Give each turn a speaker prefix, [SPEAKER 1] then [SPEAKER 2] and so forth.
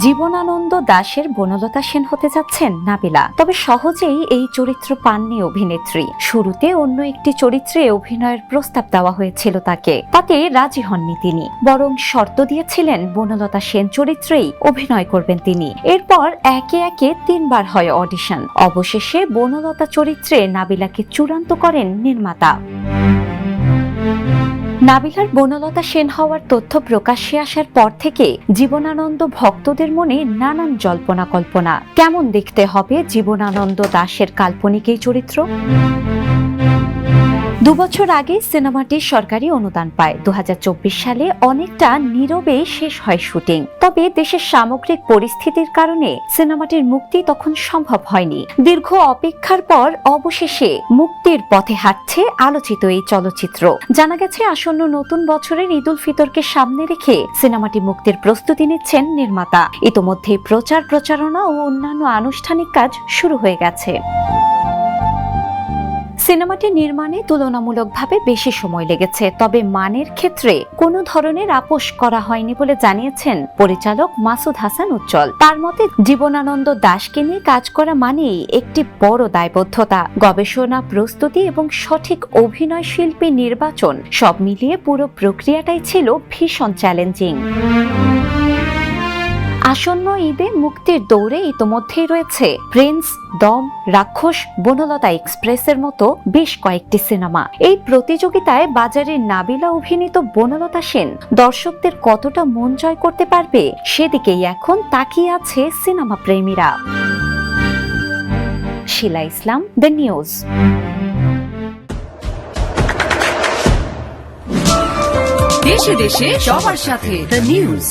[SPEAKER 1] জীবনানন্দ দাশের বনলতা সেন হতে যাচ্ছেন নাবিলা। তবে সহজেই এই চরিত্র পাননি অভিনেত্রী। শুরুতে অন্য একটি চরিত্রে অভিনয়ের প্রস্তাব দেওয়া হয়েছিল তাকে, তাতে রাজি হননি তিনি, বরং শর্ত দিয়েছিলেন বনলতা সেন চরিত্রেই অভিনয় করবেন তিনি। এরপর একে একে 3 বার হয় অডিশন। অবশেষে বনলতা চরিত্রে নাবিলাকে চূড়ান্ত করেন নির্মাতা। নাবিলার বনলতা সেন হওয়ার তথ্য প্রকাশ্যে আসার পর থেকে জীবনানন্দ ভক্তদের মনে নানান জল্পনা কল্পনা। কেমন দেখতে হবে জীবনানন্দ দাশের কাল্পনিক এই চরিত্র? 2 বছর আগে সিনেমাটি সরকারি অনুদান পায়। 2024 সালে অনেকটা নীরবেই শেষ হয় শুটিং। তবে দেশের সামগ্রিক পরিস্থিতির কারণে সিনেমাটির মুক্তি তখন সম্ভব হয়নি। দীর্ঘ অপেক্ষার পর অবশেষে মুক্তির পথে হাঁটছে আলোচিত এই চলচ্চিত্র। জানা গেছে আসন্ন নতুন বছরের ঈদ উল ফিতরকে সামনে রেখে সিনেমাটি মুক্তির প্রস্তুতি নিচ্ছেন নির্মাতা। ইতোমধ্যে প্রচারণা ও অন্যান্য আনুষ্ঠানিক কাজ শুরু হয়ে গেছে। সিনেমাটি নির্মাণে তুলনামূলকভাবে বেশি সময় লেগেছে, তবে মানের ক্ষেত্রে কোনো ধরনের আপোষ করা হয়নি বলে জানিয়েছেন পরিচালক মাসুদ হাসান উজ্জ্বল। তার মতে জীবনানন্দ দাশকে নিয়ে কাজ করা মানেই একটি বড় দায়বদ্ধতা। গবেষণা, প্রস্তুতি এবং সঠিক অভিনয় শিল্পী নির্বাচন সব মিলিয়ে পুরো প্রক্রিয়াটাই ছিল ভীষণ চ্যালেঞ্জিং। আসন্ন ঈদে মুক্তির দৌড়ে ইতোমধ্যেই রয়েছে প্রিন্স, দম, রাক্ষস, বনলতা এক্সপ্রেসের মতো বেশ কয়েকটি সিনেমা। এই প্রতিযোগিতায় বাজারের নাবিলা অভিনীত বনলতা সেন দর্শকদের কতটা মন জয় করতে পারবে সেদিকেই এখন তাকিয়ে আছে সিনেমা প্রেমীরা। Shila Islam, the news.
[SPEAKER 2] দেশে দেশে সবার সাথে, দ্য নিউজ।